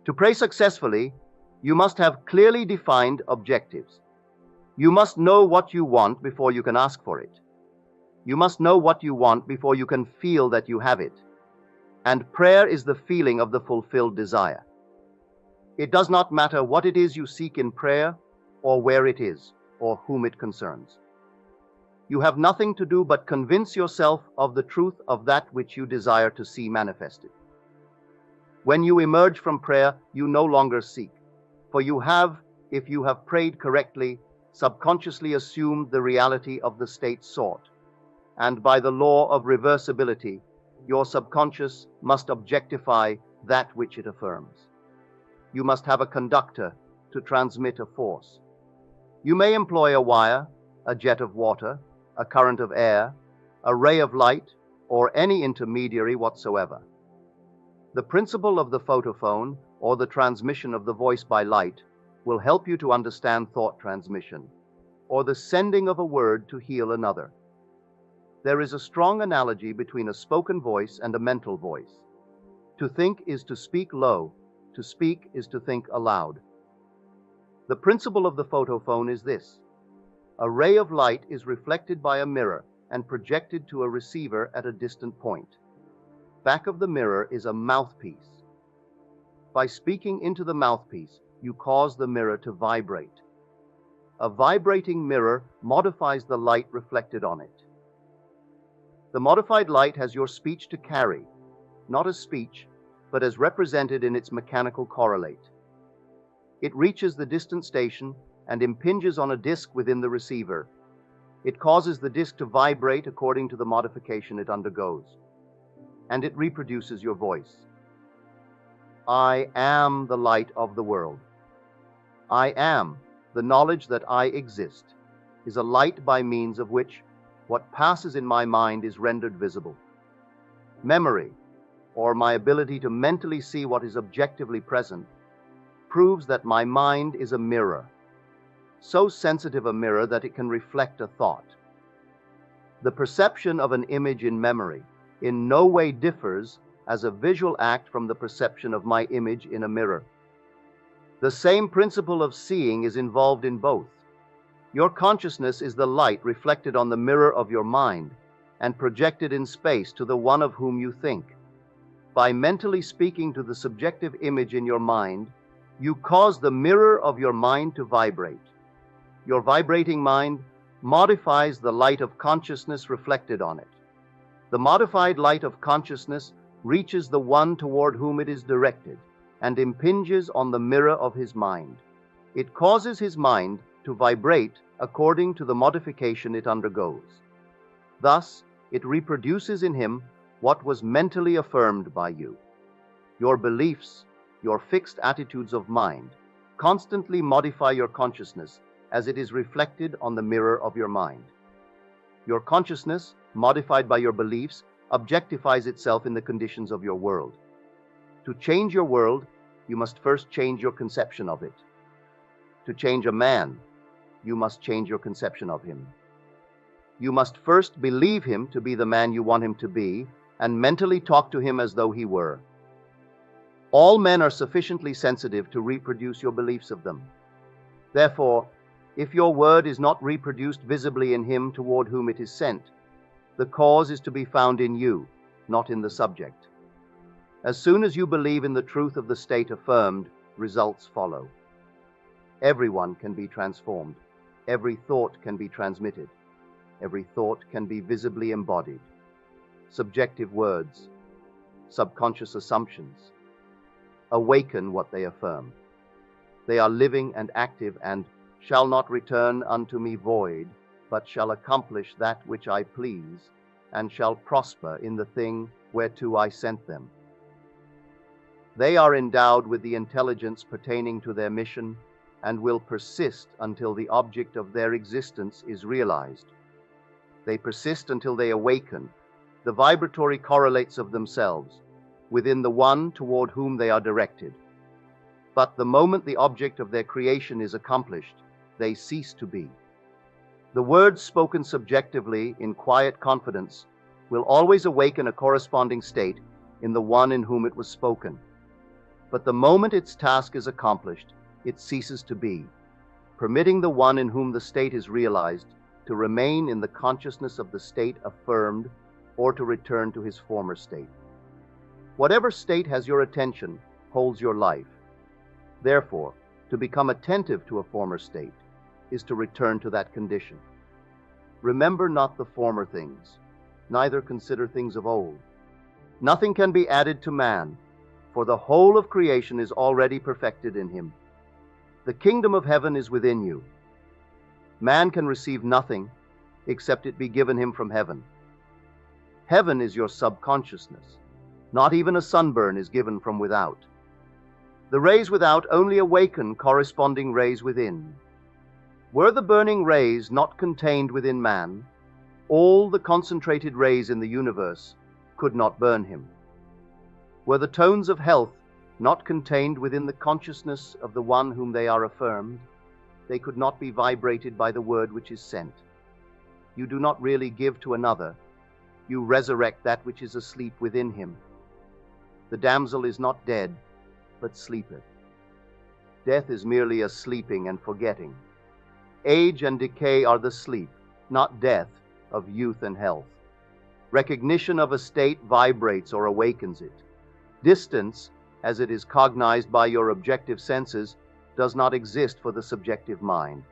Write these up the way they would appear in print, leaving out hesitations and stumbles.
To pray successfully, you must have clearly defined objectives. You must know what you want before you can ask for it. You must know what you want before you can feel that you have it. And prayer is the feeling of the fulfilled desire. It does not matter what it is you seek in prayer, or where it is, or whom it concerns. You have nothing to do but convince yourself of the truth of that which you desire to see manifested. When you emerge from prayer, you no longer seek, for you have, if you have prayed correctly, subconsciously assumed the reality of the state sought, and by the law of reversibility, your subconscious must objectify that which it affirms. You must have a conductor to transmit a force. You may employ a wire, a jet of water, a current of air, a ray of light, or any intermediary whatsoever. The principle of the photophone, or the transmission of the voice by light, will help you to understand thought transmission, or the sending of a word to heal another. There is a strong analogy between a spoken voice and a mental voice. To think is to speak low, to speak is to think aloud. The principle of the photophone is this: a ray of light is reflected by a mirror and projected to a receiver at a distant point. Back of the mirror is a mouthpiece. By speaking into the mouthpiece, you cause the mirror to vibrate. A vibrating mirror modifies the light reflected on it. The modified light has your speech to carry, not as speech, but as represented in its mechanical correlate. It reaches the distant station and impinges on a disc within the receiver. It causes the disc to vibrate according to the modification it undergoes, and it reproduces your voice. I am the light of the world. I am, the knowledge that I exist, is a light by means of which what passes in my mind is rendered visible. Memory, or my ability to mentally see what is objectively present, proves that my mind is a mirror, so sensitive a mirror that it can reflect a thought. The perception of an image in memory in no way differs as a visual act from the perception of my image in a mirror. The same principle of seeing is involved in both. Your consciousness is the light reflected on the mirror of your mind and projected in space to the one of whom you think. By mentally speaking to the subjective image in your mind, you cause the mirror of your mind to vibrate. Your vibrating mind modifies the light of consciousness reflected on it. The modified light of consciousness reaches the one toward whom it is directed and impinges on the mirror of his mind. It causes his mind to vibrate according to the modification it undergoes. Thus, it reproduces in him what was mentally affirmed by you. Your beliefs, your fixed attitudes of mind, constantly modify your consciousness as it is reflected on the mirror of your mind. Your consciousness, modified by your beliefs, objectifies itself in the conditions of your world. To change your world, you must first change your conception of it. To change a man, you must change your conception of him. You must first believe him to be the man you want him to be, and mentally talk to him as though he were. All men are sufficiently sensitive to reproduce your beliefs of them. Therefore, if your word is not reproduced visibly in him toward whom it is sent, the cause is to be found in you, not in the subject. As soon as you believe in the truth of the state affirmed, results follow. Everyone can be transformed. Every thought can be transmitted. Every thought can be visibly embodied. Subjective words, subconscious assumptions, awaken what they affirm. They are living and active and shall not return unto me void, but shall accomplish that which I please, and shall prosper in the thing whereto I sent them. They are endowed with the intelligence pertaining to their mission, and will persist until the object of their existence is realized. They persist until they awaken the vibratory correlates of themselves within the one toward whom they are directed. But the moment the object of their creation is accomplished, they cease to be. The words spoken subjectively in quiet confidence will always awaken a corresponding state in the one in whom it was spoken. But the moment its task is accomplished, it ceases to be, permitting the one in whom the state is realized to remain in the consciousness of the state affirmed or to return to his former state. Whatever state has your attention holds your life. Therefore, to become attentive to a former state is to return to that condition. Remember not the former things, neither consider things of old. Nothing can be added to man, for the whole of creation is already perfected in him. The kingdom of heaven is within you. Man can receive nothing except it be given him from heaven. Heaven is your subconsciousness. Not even a sunburn is given from without. The rays without only awaken corresponding rays within. Were the burning rays not contained within man, all the concentrated rays in the universe could not burn him. Were the tones of health not contained within the consciousness of the one whom they are affirmed, they could not be vibrated by the word which is sent. You do not really give to another, you resurrect that which is asleep within him. The damsel is not dead, but sleepeth. Death is merely a sleeping and forgetting. Age and decay are the sleep, not death, of youth and health. Recognition of a state vibrates or awakens it. Distance, as it is cognized by your objective senses, does not exist for the subjective mind.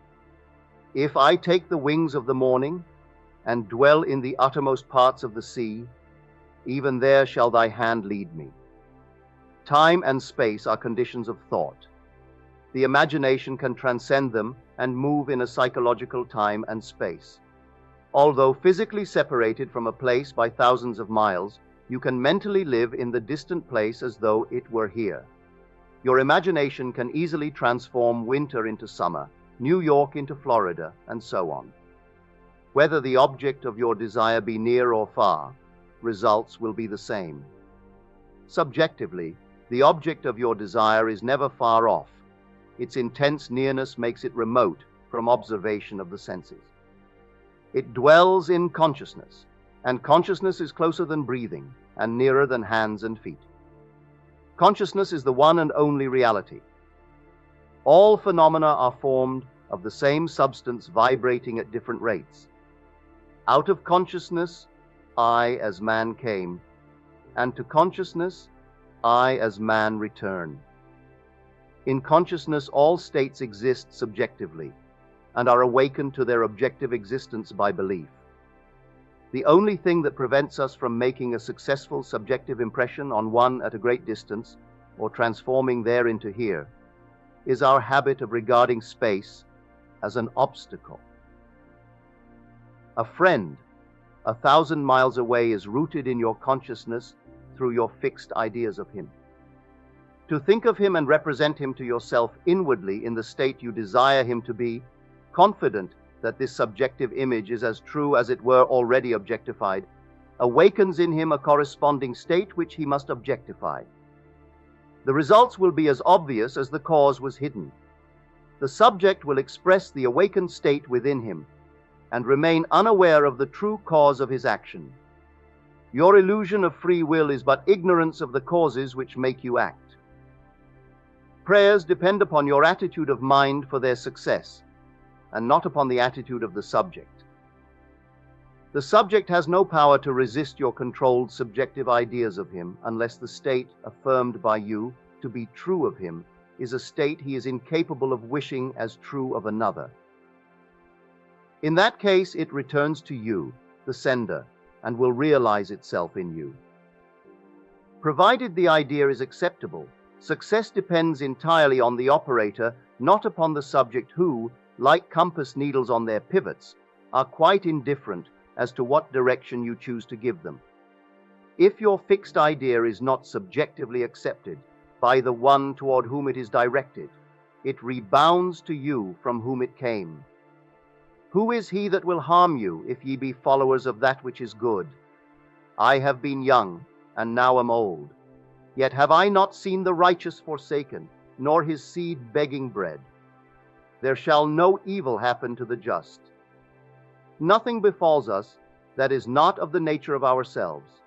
If I take the wings of the morning and dwell in the uttermost parts of the sea, even there shall thy hand lead me. Time and space are conditions of thought. The imagination can transcend them and move in a psychological time and space. Although physically separated from a place by thousands of miles, you can mentally live in the distant place as though it were here. Your imagination can easily transform winter into summer, New York into Florida, and so on. Whether the object of your desire be near or far, results will be the same. Subjectively, the object of your desire is never far off. Its intense nearness makes it remote from observation of the senses. It dwells in consciousness, and consciousness is closer than breathing and nearer than hands and feet. Consciousness is the one and only reality. All phenomena are formed of the same substance vibrating at different rates. Out of consciousness, I as man came, and to consciousness, I as man return. In consciousness, all states exist subjectively and are awakened to their objective existence by belief. The only thing that prevents us from making a successful subjective impression on one at a great distance, or transforming there into here, is our habit of regarding space as an obstacle. A friend 1,000 miles away is rooted in your consciousness through your fixed ideas of him. To think of him and represent him to yourself inwardly in the state you desire him to be, confident that this subjective image is as true as it were already objectified, awakens in him a corresponding state which he must objectify. The results will be as obvious as the cause was hidden. The subject will express the awakened state within him and remain unaware of the true cause of his action. Your illusion of free will is but ignorance of the causes which make you act. Prayers depend upon your attitude of mind for their success, and not upon the attitude of the subject. The subject has no power to resist your controlled subjective ideas of him unless the state affirmed by you to be true of him is a state he is incapable of wishing as true of another. In that case, it returns to you, the sender, and will realize itself in you. Provided the idea is acceptable, success depends entirely on the operator, not upon the subject who, like compass needles on their pivots, are quite indifferent as to what direction you choose to give them. If your fixed idea is not subjectively accepted by the one toward whom it is directed, it rebounds to you from whom it came. Who is he that will harm you if ye be followers of that which is good? I have been young, and now am old. Yet have I not seen the righteous forsaken, nor his seed begging bread. There shall no evil happen to the just. Nothing befalls us that is not of the nature of ourselves.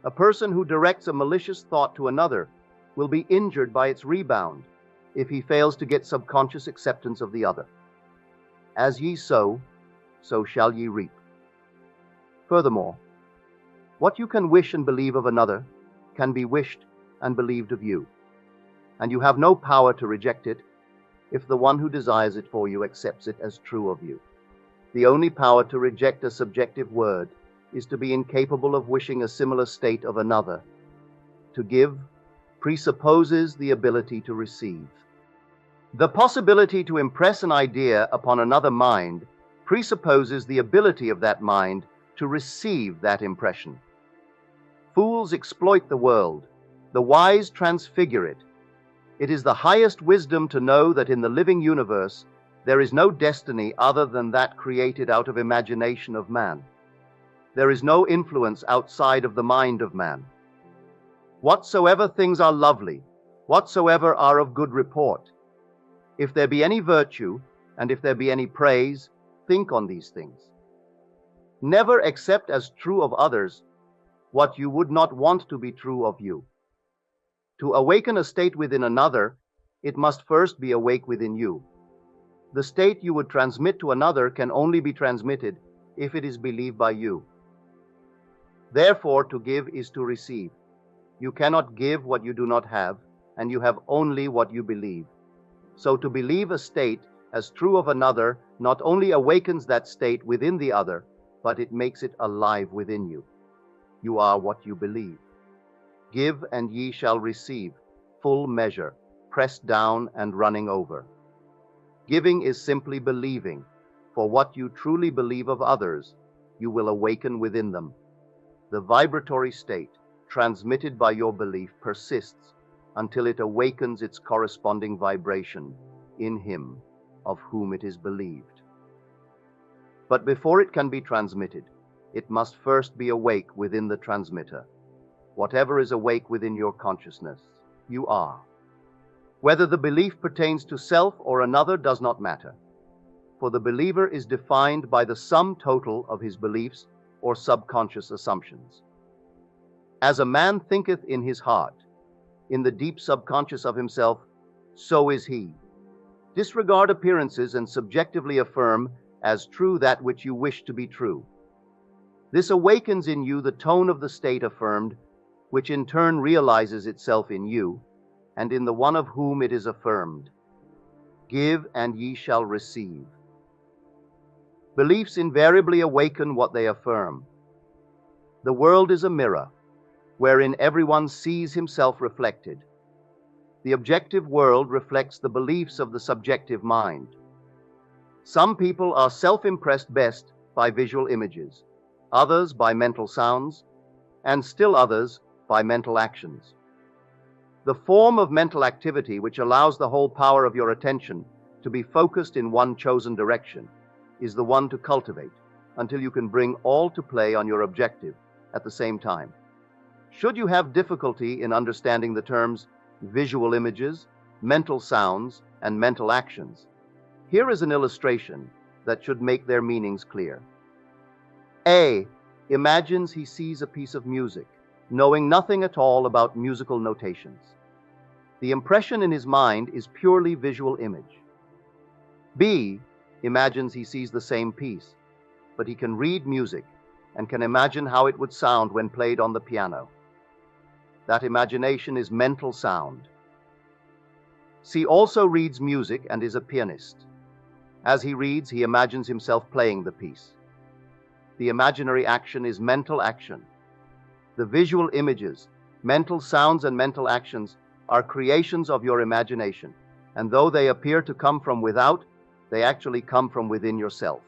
A person who directs a malicious thought to another will be injured by its rebound if he fails to get subconscious acceptance of the other. As ye sow, so shall ye reap. Furthermore, what you can wish and believe of another can be wished and believed of you, and you have no power to reject it if the one who desires it for you accepts it as true of you. The only power to reject a subjective word is to be incapable of wishing a similar state of another. To give presupposes the ability to receive. The possibility to impress an idea upon another mind presupposes the ability of that mind to receive that impression. Fools exploit the world. The wise transfigure it. It is the highest wisdom to know that in the living universe there is no destiny other than that created out of imagination of man. There is no influence outside of the mind of man. Whatsoever things are lovely, whatsoever are of good report, if there be any virtue, and if there be any praise, think on these things. Never accept as true of others what you would not want to be true of you. To awaken a state within another, it must first be awake within you. The state you would transmit to another can only be transmitted if it is believed by you. Therefore, to give is to receive. You cannot give what you do not have, and you have only what you believe. So to believe a state as true of another not only awakens that state within the other, but it makes it alive within you. You are what you believe. Give, and ye shall receive, full measure, pressed down and running over. Giving is simply believing, for what you truly believe of others, you will awaken within them. The vibratory state, transmitted by your belief, persists until it awakens its corresponding vibration in him of whom it is believed. But before it can be transmitted, it must first be awake within the transmitter. Whatever is awake within your consciousness, you are. Whether the belief pertains to self or another does not matter, for the believer is defined by the sum total of his beliefs or subconscious assumptions. As a man thinketh in his heart, in the deep subconscious of himself, so is he. Disregard appearances and subjectively affirm as true that which you wish to be true. This awakens in you the tone of the state affirmed, which in turn realizes itself in you, and in the one of whom it is affirmed. Give, and ye shall receive. Beliefs invariably awaken what they affirm. The world is a mirror, wherein everyone sees himself reflected. The objective world reflects the beliefs of the subjective mind. Some people are self-impressed best by visual images, others by mental sounds, and still others by mental actions. The form of mental activity which allows the whole power of your attention to be focused in one chosen direction is the one to cultivate until you can bring all to play on your objective at the same time. Should you have difficulty in understanding the terms visual images, mental sounds, and mental actions, here is an illustration that should make their meanings clear. A imagines he sees a piece of music, knowing nothing at all about musical notations. The impression in his mind is purely visual image. B imagines he sees the same piece, but he can read music and can imagine how it would sound when played on the piano. That imagination is mental sound. C also reads music and is a pianist. As he reads, he imagines himself playing the piece. The imaginary action is mental action. The visual images, mental sounds, and mental actions are creations of your imagination, and though they appear to come from without, they actually come from within yourself.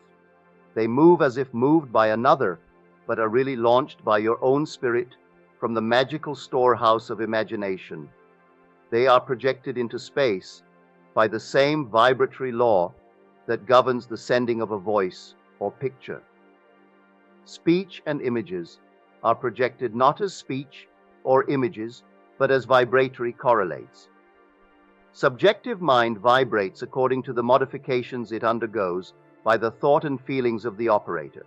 They move as if moved by another, but are really launched by your own spirit from the magical storehouse of imagination. They are projected into space by the same vibratory law that governs the sending of a voice or picture. Speech and images are projected not as speech or images, but as vibratory correlates. Subjective mind vibrates according to the modifications it undergoes by the thought and feelings of the operator.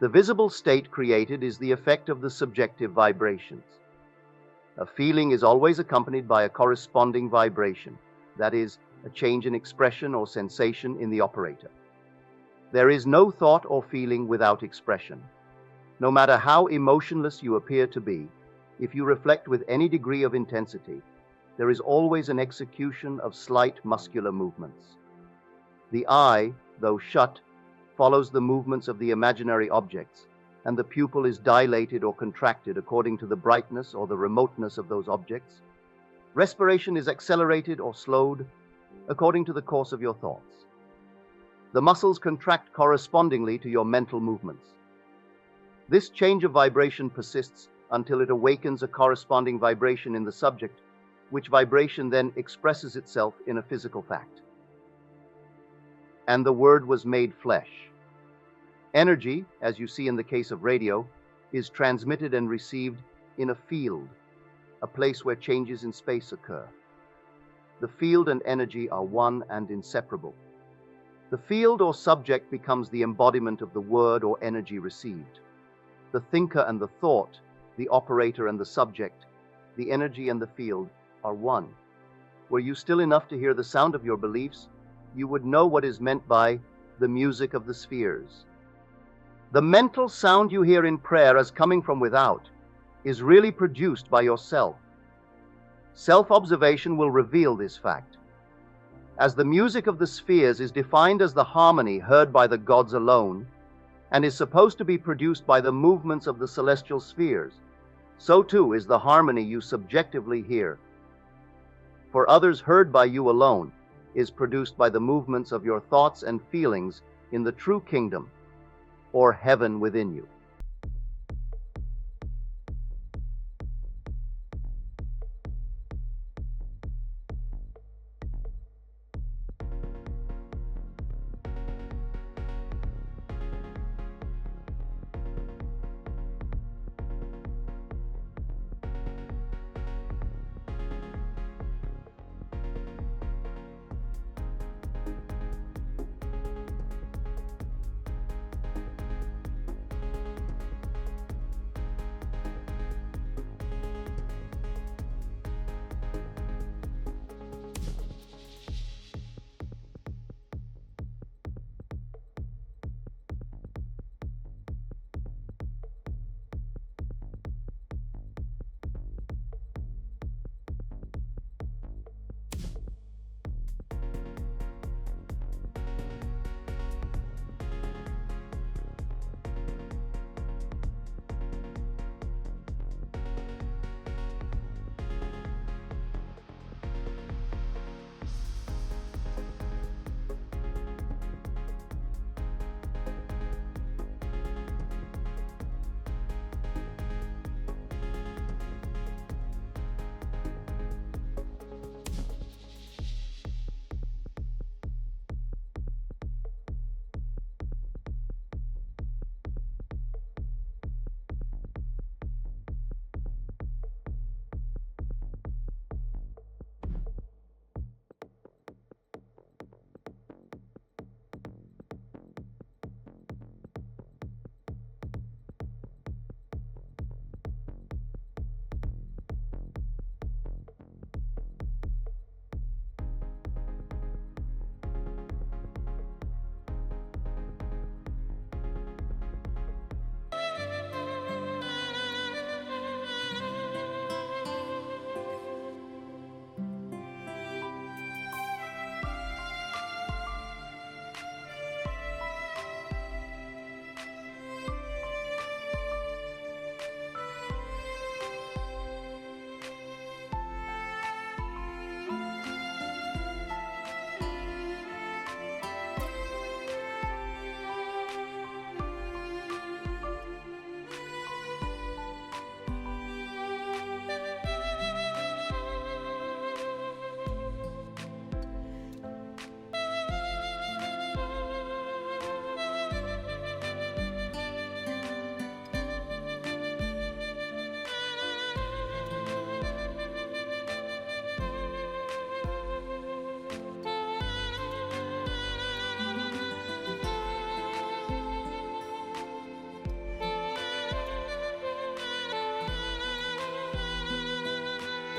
The visible state created is the effect of the subjective vibrations. A feeling is always accompanied by a corresponding vibration, that is, a change in expression or sensation in the operator. There is no thought or feeling without expression. No matter how emotionless you appear to be, if you reflect with any degree of intensity, there is always an execution of slight muscular movements. The eye, though shut, follows the movements of the imaginary objects, and the pupil is dilated or contracted according to the brightness or the remoteness of those objects. Respiration is accelerated or slowed according to the course of your thoughts. The muscles contract correspondingly to your mental movements. This change of vibration persists until it awakens a corresponding vibration in the subject, which vibration then expresses itself in a physical fact. And the Word was made flesh. Energy, as you see in the case of radio, is transmitted and received in a field, a place where changes in space occur. The field and energy are one and inseparable. The field or subject becomes the embodiment of the word or energy received. The thinker and the thought, the operator and the subject, the energy and the field are one. Were you still enough to hear the sound of your beliefs, you would know what is meant by the music of the spheres. The mental sound you hear in prayer as coming from without is really produced by yourself. Self-observation will reveal this fact. As the music of the spheres is defined as the harmony heard by the gods alone, and is supposed to be produced by the movements of the celestial spheres, so too is the harmony you subjectively hear. For others heard by you alone is produced by the movements of your thoughts and feelings in the true kingdom, or heaven within you.